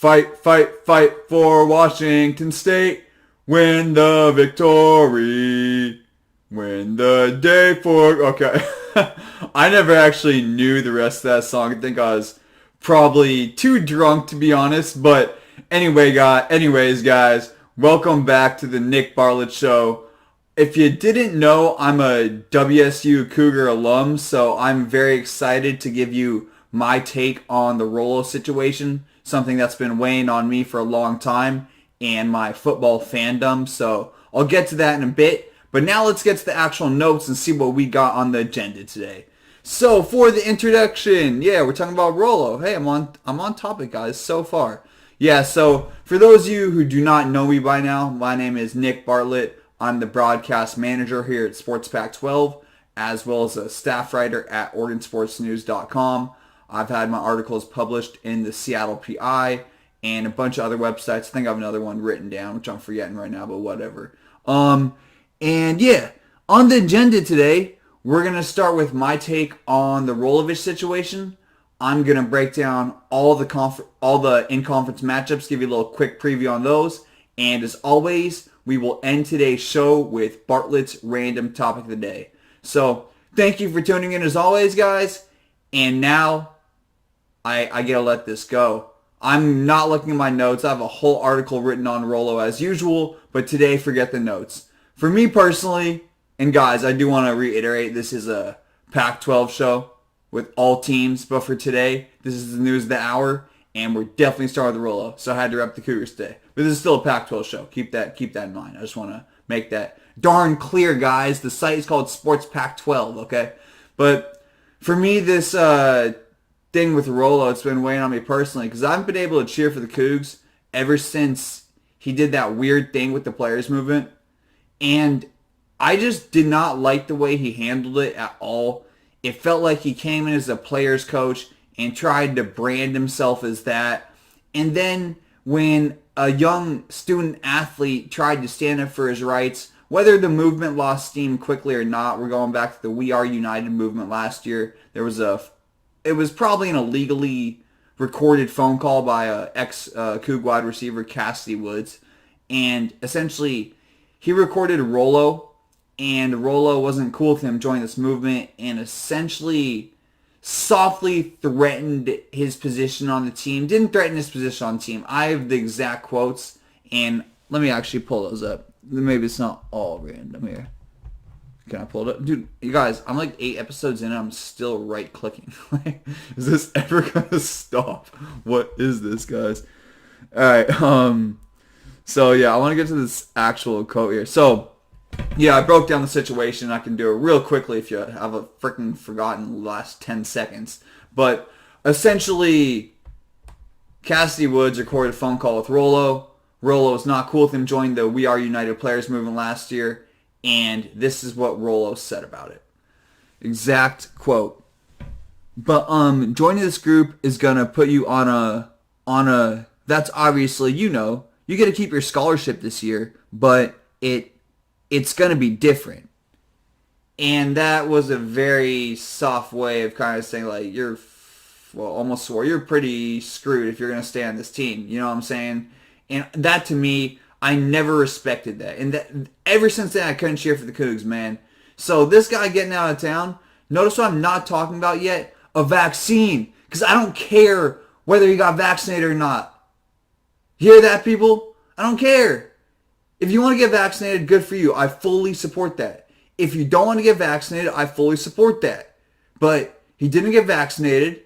Fight, fight, fight for Washington State. Win the victory. Win the day for... Okay. I never actually knew the rest of that song. I think I was probably too drunk to be honest. But anyways, guys, welcome back to the Nick Bartlett Show. If you didn't know, I'm a WSU Cougar alum, so I'm very excited to give you my take on the Rollo situation, something that's been weighing on me for a long time, and my football fandom. So I'll get to that in a bit, but now let's get to the actual notes and see what we got on the agenda today. So for the introduction, we're talking about Rollo. Hey, I'm on topic, guys, so far. So for those of you who do not know me by now, my name is Nick Bartlett. I'm the broadcast manager here at Sports Pac 12, as well as a staff writer at OregonSportsNews.com. I've had my articles published in the Seattle PI and a bunch of other websites. I think I have another one written down, which I'm forgetting right now, but whatever. On the agenda today, we're going to start with my take on the Rolovich situation. I'm going to break down all the in-conference matchups, give you a little quick preview on those. And as always, we will end today's show with Bartlett's random topic of the day. So thank you for tuning in as always, guys. And now I gotta let this go. I'm not looking at my notes. I have a whole article written on Rollo as usual, but today forget the notes. For me personally, and guys, I do want to reiterate, this is a Pac-12 show with all teams, but for today, this is the news of the hour, and we're definitely starting with Rollo, so I had to rep the Cougars today. But this is still a Pac-12 show. Keep that in mind. I just want to make that darn clear, guys. The site is called Sports Pac 12, okay? But for me, this thing with Rollo, it's been weighing on me personally because I haven't been able to cheer for the Cougs ever since he did that weird thing with the players movement. And I just did not like the way he handled it at all. It felt like he came in as a players coach and tried to brand himself as that. And then when a young student athlete tried to stand up for his rights, whether the movement lost steam quickly or not, we're going back to the We Are United movement last year. It was probably an illegally recorded phone call by a ex-Coug wide receiver, Cassidy Woods. And essentially, he recorded Rollo, and Rollo wasn't cool with him joining this movement, and essentially softly threatened his position on the team. Didn't threaten his position on the team. I have the exact quotes, and let me actually pull those up. Maybe it's not all random here. Can I pull it up? Dude, you guys, I'm like 8 episodes in and I'm still right-clicking. Is this ever going to stop? What is this, guys? Alright, so I want to get to this actual quote here. So, I broke down the situation. I can do it real quickly if you have a freaking forgotten the last 10 seconds. But essentially, Cassidy Woods recorded a phone call with Rollo. Rollo was not cool with him joining the We Are United Players movement last year. And this is what Rollo said about it. Exact quote. But joining this group is going to put you on a that's obviously, you get to keep your scholarship this year, but it's going to be different. And that was a very soft way of kind of saying, like, you're pretty screwed if you're going to stay on this team. You know what I'm saying? And that, to me, I never respected that. And that, ever since then, I couldn't cheer for the Cougs, man. So this guy getting out of town, notice what I'm not talking about yet? A vaccine. Because I don't care whether he got vaccinated or not. Hear that, people? I don't care. If you want to get vaccinated, good for you. I fully support that. If you don't want to get vaccinated, I fully support that. But he didn't get vaccinated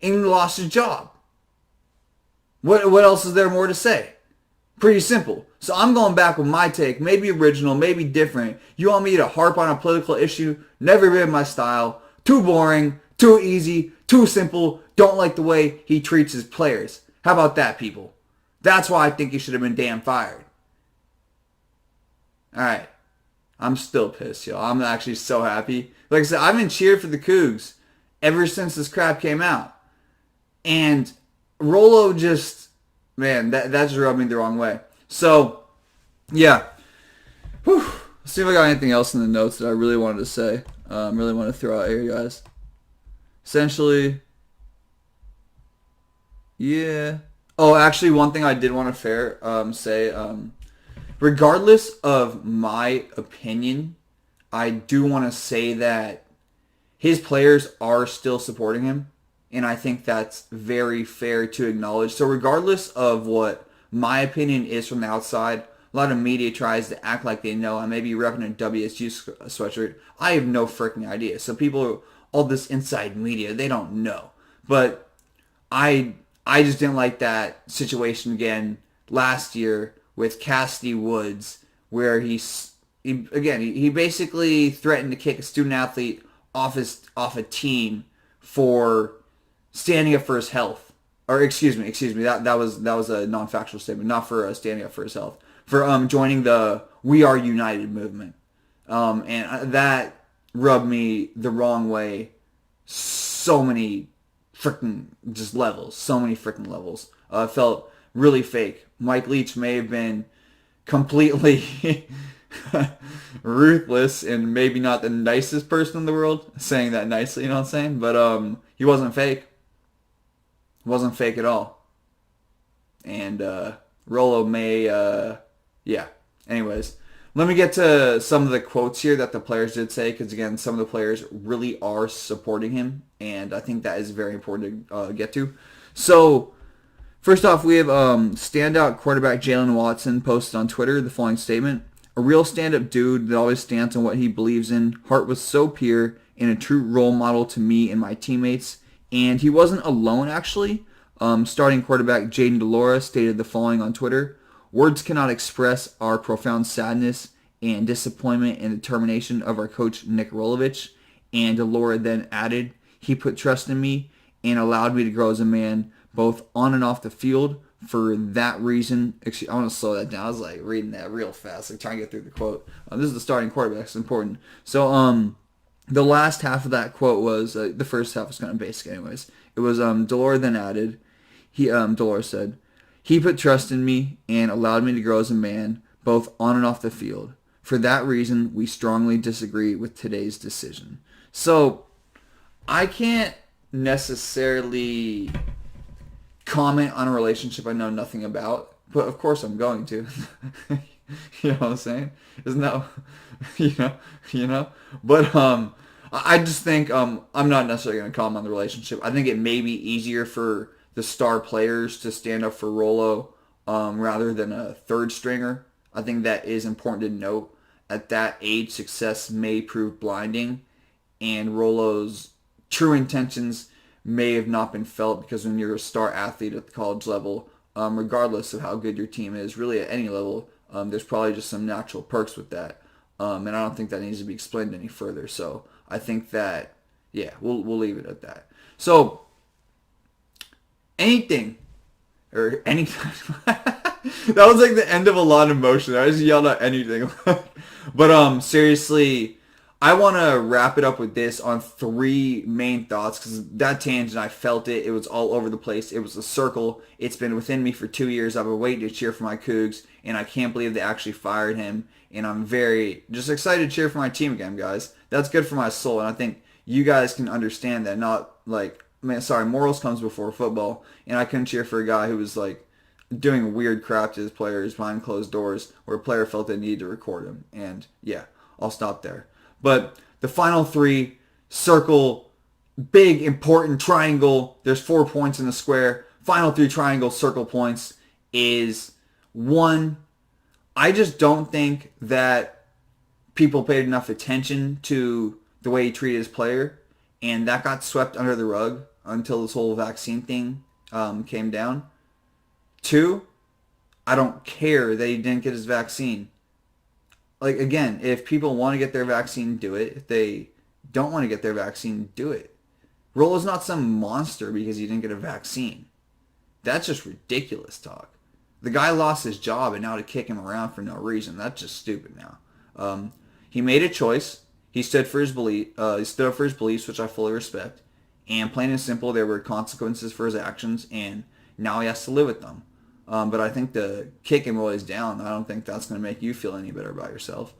and he lost his job. What else is there more to say? Pretty simple. So I'm going back with my take. Maybe original, maybe different. You want me to harp on a political issue? Never been my style. Too boring, too easy, too simple. Don't like the way he treats his players. How about that, people? That's why I think he should have been damn fired. Alright. I'm still pissed, y'all. I'm actually so happy. Like I said, I've been cheered for the Cougs ever since this crap came out. And Rollo just, man, that just rubbed me the wrong way. So, Whew. Let's see if I got anything else in the notes that I really wanted to say. Really want to throw out here, guys. Essentially, Oh, actually, one thing I did want to say, regardless of my opinion, I do want to say that his players are still supporting him, and I think that's very fair to acknowledge. So regardless of what my opinion is from the outside, a lot of media tries to act like they know. I may be repping a WSU sweatshirt. I have no freaking idea. So people, all this inside media, they don't know. But I just didn't like that situation again last year with Cassidy Woods, where he basically threatened to kick a student athlete off a team for standing up for his health. Or excuse me, that was a non-factual statement, not for standing up for his health, for joining the We Are United movement, and that rubbed me the wrong way. So many freaking just levels, so many freaking levels. Felt really fake. Mike Leach may have been completely ruthless and maybe not the nicest person in the world, saying that nicely, you know what I'm saying? But he wasn't fake. He wasn't fake at all. And Rolo may, yeah. Anyways, let me get to some of the quotes here that the players did say, because again, some of the players really are supporting him, and I think that is very important to get to. So, first off, we have standout quarterback Jalen Watson posted on Twitter the following statement. A real stand-up dude that always stands on what he believes in. Heart was so pure and a true role model to me and my teammates. And he wasn't alone, actually. Starting quarterback Jaden Delora stated the following on Twitter. Words cannot express our profound sadness and disappointment and determination of our coach Nick Rolovich. And Delora then added, he put trust in me and allowed me to grow as a man, both on and off the field. For that reason, actually, I want to slow that down. I was like reading that real fast, like trying to get through the quote. This is the starting quarterback. It's important. So, the last half of that quote was, the first half was kind of basic anyways. It was, Delora then added, Delora said, he put trust in me and allowed me to grow as a man, both on and off the field. For that reason, we strongly disagree with today's decision. So, I can't necessarily comment on a relationship I know nothing about, but of course I'm going to. You know what I'm saying? Isn't that, you know? But I just think I'm not necessarily going to comment on the relationship. I think it may be easier for the star players to stand up for Rolo rather than a third stringer. I think that is important to note. At that age, success may prove blinding, and Rolo's true intentions may have not been felt, because when you're a star athlete at the college level, regardless of how good your team is, really at any level, there's probably just some natural perks with that. And I don't think that needs to be explained any further. So I think that, yeah, we'll leave it at that. So anything or anytime. That was like the end of a lot of motion. I just yelled out anything. But seriously, I want to wrap it up with this on three main thoughts, because that tangent, I felt it. It was all over the place. It was a circle. It's been within me for 2 years. I've been waiting to cheer for my Cougs, and I can't believe they actually fired him. And I'm very just excited to cheer for my team again, guys. That's good for my soul, and I think you guys can understand that. Not like, man, sorry, morals comes before football, and I couldn't cheer for a guy who was like doing weird crap to his players behind closed doors, where a player felt they needed to record him. And yeah, I'll stop there. But the final three, circle, big, important triangle. There's 4 points in the square. Final three triangle circle points is, one, I just don't think that people paid enough attention to the way he treated his player. And that got swept under the rug until this whole vaccine thing came down. 2, I don't care that he didn't get his vaccine. Like, again, if people want to get their vaccine, do it. If they don't want to get their vaccine, do it. Rolo's not some monster because he didn't get a vaccine. That's just ridiculous talk. The guy lost his job, and now to kick him around for no reason, that's just stupid now. He made a choice. He stood for his belief. He stood up for his beliefs, which I fully respect. And plain and simple, there were consequences for his actions, and now he has to live with them. But I think the kick him while he's down, I don't think that's going to make you feel any better about yourself.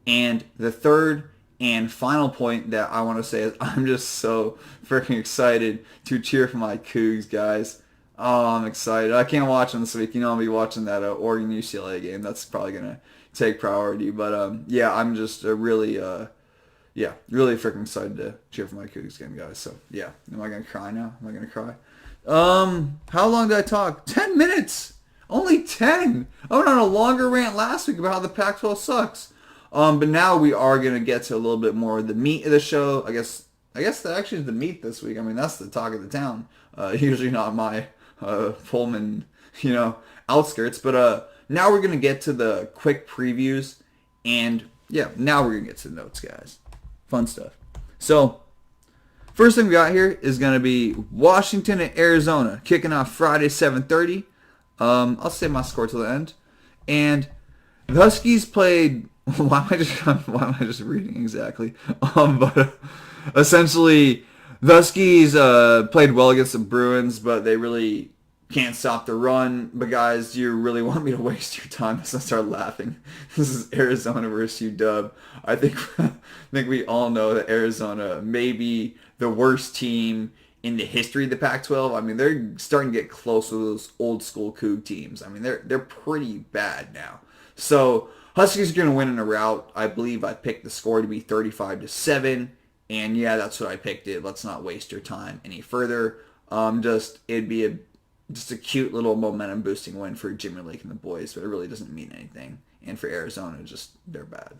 And the third and final point that I want to say is I'm just so freaking excited to cheer for my Cougs, guys. Oh, I'm excited. I can't watch them this week. I'll be watching that Oregon UCLA game. That's probably gonna take priority. But yeah, I'm just really yeah, really freaking excited to cheer for my Cougs game, guys. So yeah, am I gonna cry now? Am I gonna cry? How long did I talk? 10 minutes. Only 10. I went on a longer rant last week about how the Pac-12 sucks. But now we are gonna get to a little bit more of the meat of the show. I guess that actually is the meat this week. I mean, that's the talk of the town. Usually not my Pullman, outskirts. But now we're gonna get to the quick previews, and yeah, now we're gonna get to the notes, guys. Fun stuff. So, first thing we got here is going to be Washington and Arizona kicking off Friday 7:30. I'll say my score till the end. And the Huskies played. Why am I just reading exactly? But essentially, the Huskies played well against the Bruins, but they really can't stop the run. But guys, do you really want me to waste your time? Let's not start laughing. This is Arizona versus UW. I think we all know that Arizona may be the worst team in the history of the Pac-12. I mean, they're starting to get close to those old school Coug teams. I mean, they're pretty bad now. So Huskies are going to win in a rout. I believe I picked the score to be 35-7, and yeah, that's what I picked it. Let's not waste your time any further. It'd be just a cute little momentum boosting win for Jimmy Lake and the boys, but it really doesn't mean anything. And for Arizona, they're bad.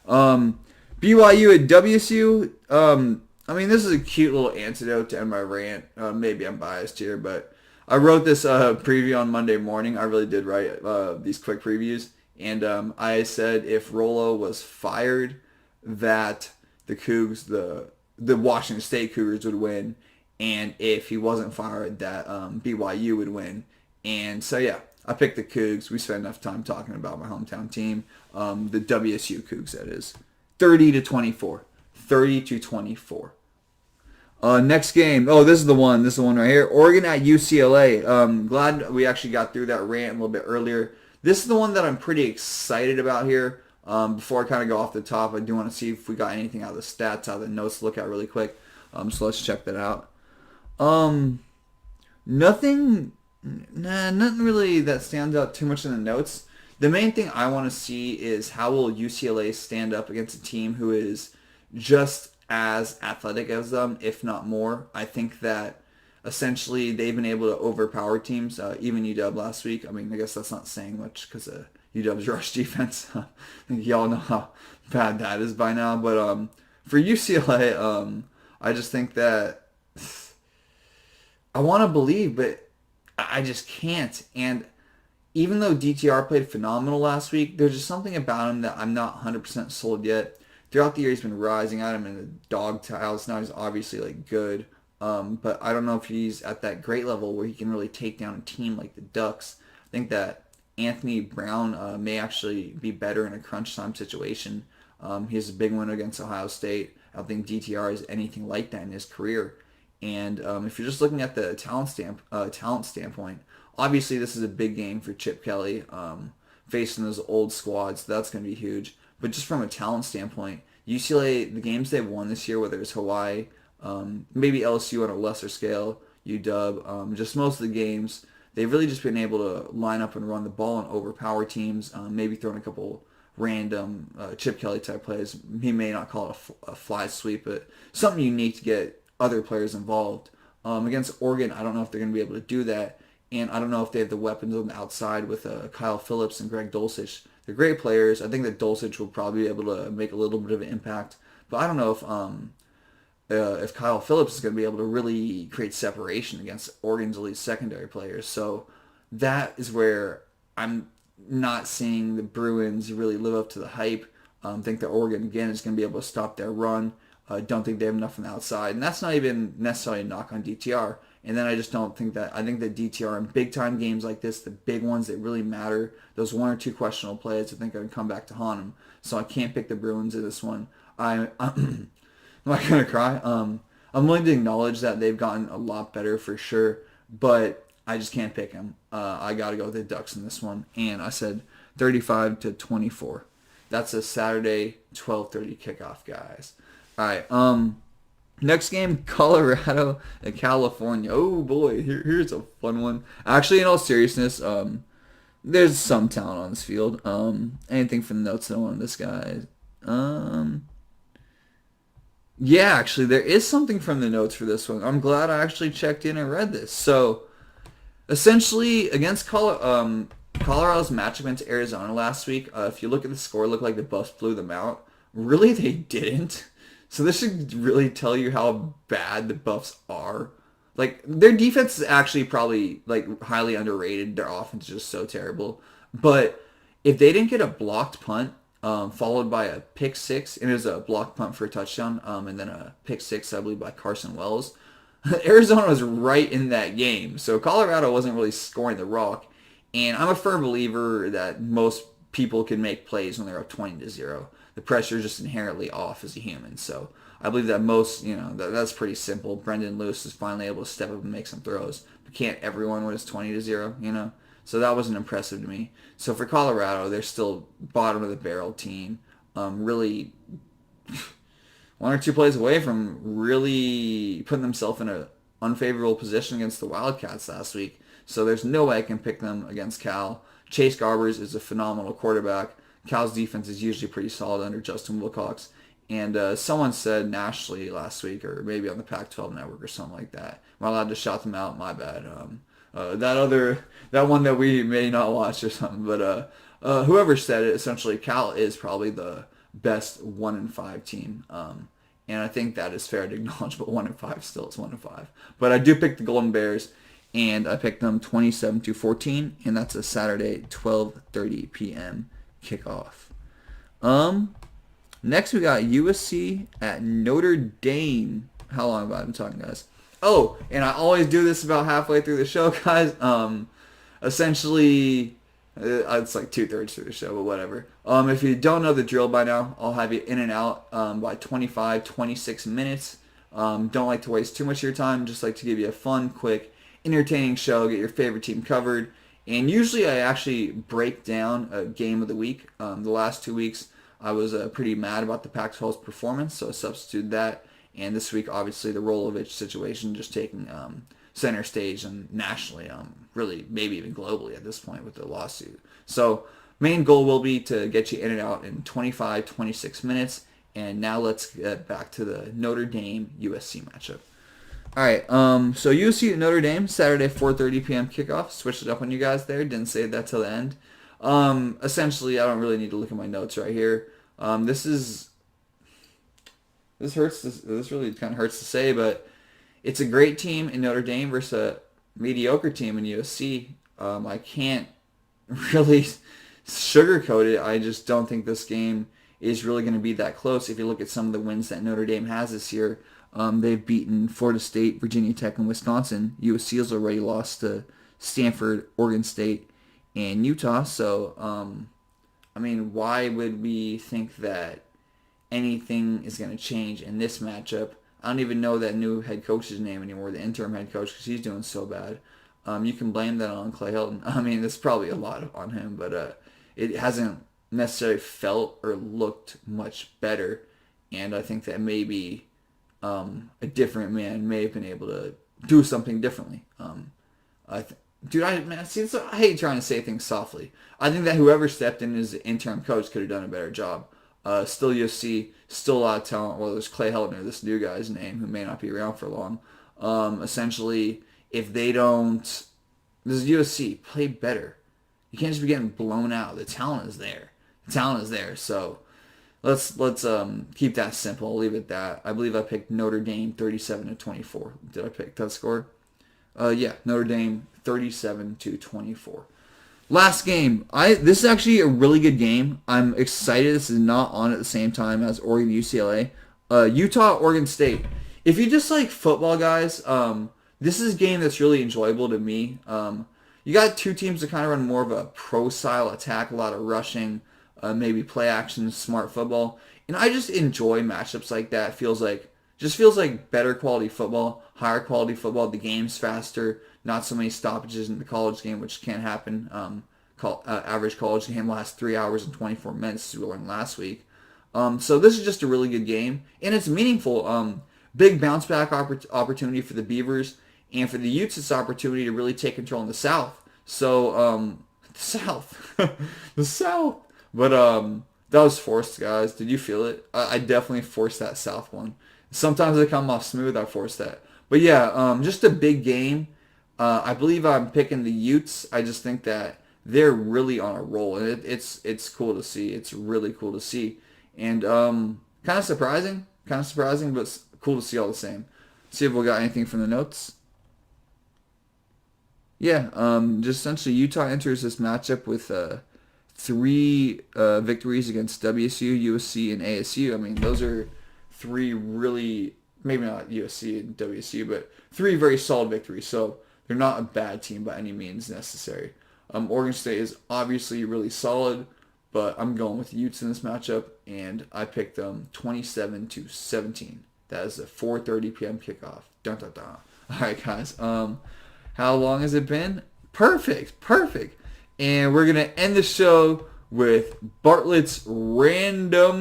BYU at WSU. I mean, this is a cute little antidote to end my rant. Maybe I'm biased here, but I wrote this preview on Monday morning. I really did write these quick previews, and I said if Rolo was fired, that the Cougs, the Washington State Cougars would win. And if he wasn't fired, that BYU would win. And so, yeah, I picked the Cougs. We spent enough time talking about my hometown team. The WSU Cougs, that is. 30-24. 30-24. Next game. Oh, this is the one. This is the one right here. Oregon at UCLA. Glad we actually got through that rant a little bit earlier. This is the one that I'm pretty excited about here. Before I kind of go off the top, I do want to see if we got anything out of the stats, out of the notes to look at really quick. So let's check that out. Nothing really that stands out too much in the notes. The main thing I want to see is how will UCLA stand up against a team who is just as athletic as them, if not more. I think that essentially they've been able to overpower teams, even UW last week. I mean, I guess that's not saying much because of UW's rush defense. I think y'all know how bad that is by now. But for UCLA, I just think that I want to believe, but I just can't. And even though DTR played phenomenal last week, there's just something about him that I'm not 100% sold yet. Throughout the year, he's been rising at him in the dog tiles. Now he's obviously good. But I don't know if he's at that great level where he can really take down a team like the Ducks. I think that Anthony Brown may actually be better in a crunch time situation. He has a big win against Ohio State. I don't think DTR is anything like that in his career. And if you're just looking at the talent standpoint, obviously this is a big game for Chip Kelly facing those old squads. That's going to be huge. But just from a talent standpoint, UCLA, the games they've won this year, whether it's Hawaii, maybe LSU on a lesser scale, UW, just most of the games, they've really just been able to line up and run the ball and overpower teams, maybe throwing a couple random Chip Kelly type plays. He may not call it a fly sweep, but something unique to get other players involved. Against Oregon, I don't know if they're going to be able to do that, and I don't know if they have the weapons on the outside with Kyle Phillips and Greg Dulcich. They're great players. I think that Dulcich will probably be able to make a little bit of an impact, but I don't know if Kyle Phillips is going to be able to really create separation against Oregon's elite secondary players. So that is where I'm not seeing the Bruins really live up to the hype. I think that Oregon, again, is going to be able to stop their run. I don't think they have enough on the outside. And that's not even necessarily a knock on DTR. And then I just don't think that, I think that DTR in big time games like this, the big ones that really matter, those one or two questionable plays, I think are going to come back to haunt them. So I can't pick the Bruins in this one. I'm not going to cry. I'm willing to acknowledge that they've gotten a lot better for sure, but I just can't pick them. I got to go with the Ducks in this one. And I said 35-24. That's a Saturday 12:30 kickoff, guys. All right. Next game, Colorado and California. Oh boy, here's a fun one. Actually, in all seriousness, there's some talent on this field. Anything from the notes that I want this guy. Um, yeah, actually, there is something from the notes for this one. I'm glad I actually checked in and read this. So, essentially, against Colorado's matchup against Arizona last week, if you look at the score, it looked like the Buffs blew them out. Really, they didn't. So this should really tell you how bad the Buffs are. Like their defense is actually probably like highly underrated. Their offense is just so terrible. But if they didn't get a blocked punt, followed by a pick six, and it was a blocked punt for a touchdown, and then a pick six, I believe, by Carson Wells. Arizona was right in that game, so Colorado wasn't really scoring the rock. And I'm a firm believer that most people can make plays when they're up 20-0. The pressure is just inherently off as a human. So I believe that most, that's pretty simple. Brendan Lewis is finally able to step up and make some throws. But can't everyone when it's 20-0, So that wasn't impressive to me. So for Colorado, they're still bottom of the barrel team. Really one or two plays away from really putting themselves in an unfavorable position against the Wildcats last week. So there's no way I can pick them against Cal. Chase Garbers is a phenomenal quarterback. Cal's defense is usually pretty solid under Justin Wilcox. And someone said nationally last week, or maybe on the Pac-12 network or something like that. Am I allowed to shout them out? My bad. That one that we may not watch or something. But whoever said it, essentially, Cal is probably the best 1-5 team. And I think that is fair to acknowledge. But 1-5 still is 1-5. But I do pick the Golden Bears, and I picked them 27-14, and that's a Saturday 12:30 p.m. kickoff. Next we got USC at Notre Dame. How long have I been talking, guys? Oh, and I always do this about halfway through the show, guys. Essentially, it's like 2/3 through the show, but whatever. If you don't know the drill by now, I'll have you in and out by 25, 26 minutes. Don't like to waste too much of your time. Just like to give you a fun, quick, entertaining show. Get your favorite team covered. And usually I actually break down a game of the week. The last 2 weeks I was pretty mad about the Pac-12's performance, so I substituted that. And this week, obviously, the Rolovich situation just taking center stage and nationally, really maybe even globally at this point with the lawsuit. So main goal will be to get you in and out in 25, 26 minutes. And now let's get back to the Notre Dame USC matchup. All right, so USC at Notre Dame, Saturday 4:30 p.m. kickoff. Switched it up on you guys there. Didn't say that till the end. Essentially, I don't really need to look at my notes right here. This hurts. This really kind of hurts to say, but it's a great team in Notre Dame versus a mediocre team in USC. I can't really sugarcoat it. I just don't think this game is really going to be that close. If you look at some of the wins that Notre Dame has this year, they've beaten Florida State, Virginia Tech, and Wisconsin. USC has already lost to Stanford, Oregon State, and Utah. So, why would we think that anything is going to change in this matchup? I don't even know that new head coach's name anymore, the interim head coach, because he's doing so bad. You can blame that on Clay Helton. There's probably a lot on him, but it hasn't necessarily felt or looked much better. And I think that maybe a different man may have been able to do something differently. I hate trying to say things softly. I think that whoever stepped in as the interim coach could have done a better job. Still USC, still a lot of talent. Well, there's Clay Helton, this new guy's name, who may not be around for long. Essentially, if they don't, this is USC, play better. You can't just be getting blown out. The talent is there. So let's keep that simple. I'll leave it at that. I believe I picked Notre Dame 37-24. Did I pick that score? Yeah, Notre Dame 37-24. Last game. This is actually a really good game. I'm excited this is not on at the same time as Oregon UCLA. Utah Oregon State. If you just like football, guys, this is a game that's really enjoyable to me. You got two teams that kind of run more of a pro style attack, a lot of rushing, maybe play action, smart football, and I just enjoy matchups like that. Feels like better quality football, higher quality football. The game's faster. Not so many stoppages in the college game, which can happen. Average college game lasts 3 hours and 24 minutes, as we learned last week. So this is just a really good game, and it's meaningful. big bounce back opportunity for the Beavers and for the Utes. It's opportunity to really take control in the South. So the South, the South. But that was forced, guys. Did you feel it? I definitely forced that South one. Sometimes I come off smooth. I force that. But yeah, just a big game. I believe I'm picking the Utes. I just think that they're really on a roll, and it's cool to see. It's really cool to see, and kind of surprising, but cool to see all the same. See if we got anything from the notes. Yeah, just essentially Utah enters this matchup with three victories against WSU, USC, and ASU. I mean, those are three really, maybe not USC and WSU, but three very solid victories. So they're not a bad team by any means necessary. Oregon State is obviously really solid, but I'm going with Utes in this matchup, and I picked them 27-17. That is a 4:30 p.m. kickoff. Dun dun dun. All right, guys. How long has it been? Perfect, perfect. And we're gonna end the show with Bartlett's random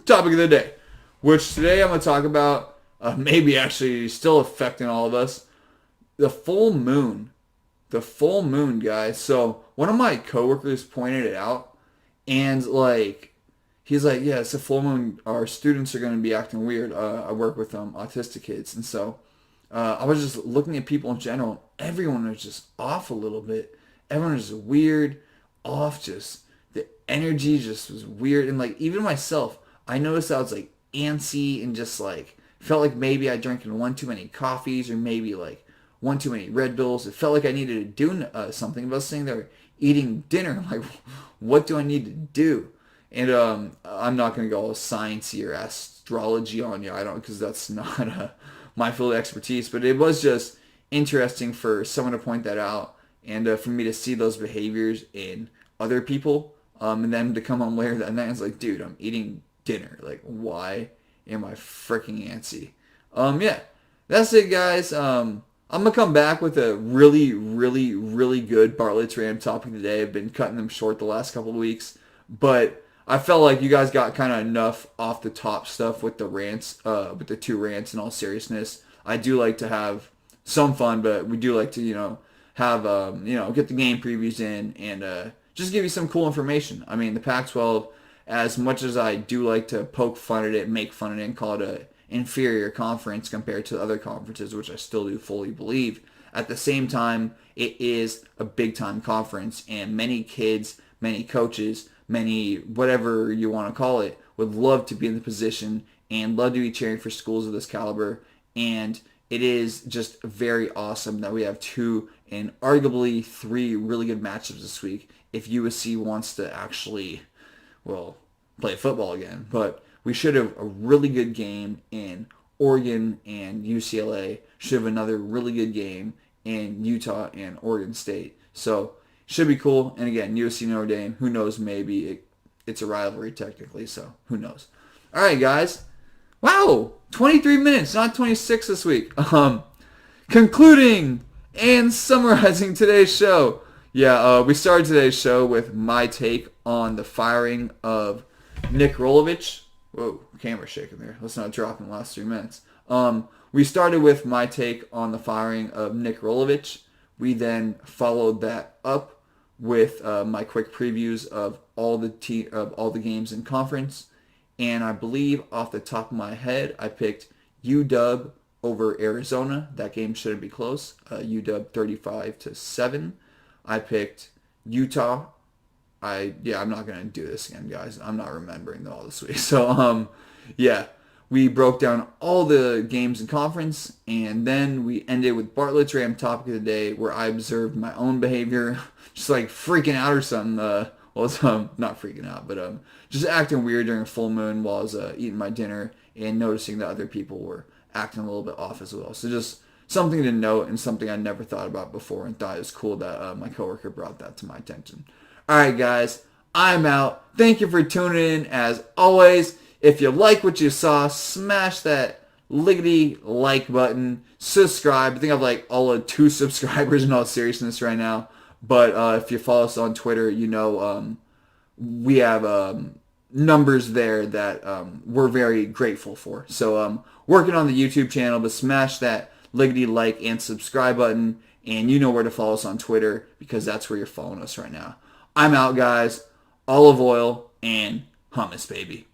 topic of the day, which today I'm gonna talk about. Maybe actually still affecting all of us. The full moon. The full moon, guys. So one of my coworkers pointed it out, and like he's like, yeah, it's a full moon. Our students are going to be acting weird. I work with autistic kids, and so I was just looking at people in general. Everyone was just off a little bit. Everyone was just weird, off. Just the energy just was weird, and like even myself, I noticed I was like antsy and just like felt like maybe I drank one too many coffees or maybe like one too many Red Bulls. It felt like I needed to do something. But I was sitting there eating dinner. I'm like, what do I need to do? And I'm not going to go all sciencey or astrology on you. I don't, because that's not my field of expertise. But it was just interesting for someone to point that out and for me to see those behaviors in other people. And then to come home later that night, I was like, dude, I'm eating dinner. Like, why am I freaking antsy? Yeah, that's it, guys. I'm going to come back with a really, really, really good Bartlett's Ram topic today. I've been cutting them short the last couple of weeks. But I felt like you guys got kind of enough off the top stuff with the rants, with the two rants in all seriousness. I do like to have some fun, but we do like to, have, get the game previews in and just give you some cool information. I mean, the Pac-12, as much as I do like to poke fun at it, make fun at it, and call it a inferior conference compared to other conferences, which I still do fully believe. At the same time, it is a big time conference, and many kids, many coaches, many whatever you want to call it, would love to be in the position and love to be cheering for schools of this caliber. And it is just very awesome that we have two and arguably three really good matchups this week if USC wants to actually, play football again. But we should have a really good game in Oregon and UCLA. Should have another really good game in Utah and Oregon State. So should be cool. And again, USC Notre Dame. Who knows? Maybe it's a rivalry technically. So who knows? All right, guys. Wow, 23 minutes, not 26 this week. Concluding and summarizing today's show. Yeah, we started today's show with my take on the firing of Nick Rolovich. Whoa, camera shaking there. Let's not drop in the last 3 minutes. We started with my take on the firing of Nick Rolovich. We then followed that up with my quick previews of all the games in conference. And I believe off the top of my head, I picked UW over Arizona. That game shouldn't be close. UW 35-7. I picked Utah. I'm not gonna do this again, guys. I'm not remembering them all this week. So we broke down all the games in conference, and then we ended with Bartlett's Ram topic of the day, where I observed my own behavior, just like freaking out or something. Not freaking out, but just acting weird during a full moon while I was eating my dinner and noticing that other people were acting a little bit off as well. So just something to note and something I never thought about before, and thought it was cool that my coworker brought that to my attention. All right, guys, I'm out. Thank you for tuning in. As always, if you like what you saw, smash that lickety like button. Subscribe. I think I've like all of 2 subscribers in all seriousness right now. But if you follow us on Twitter, we have numbers there that we're very grateful for. So working on the YouTube channel, but smash that lickety like and subscribe button, and you know where to follow us on Twitter because that's where you're following us right now. I'm out, guys. Olive oil and hummus, baby.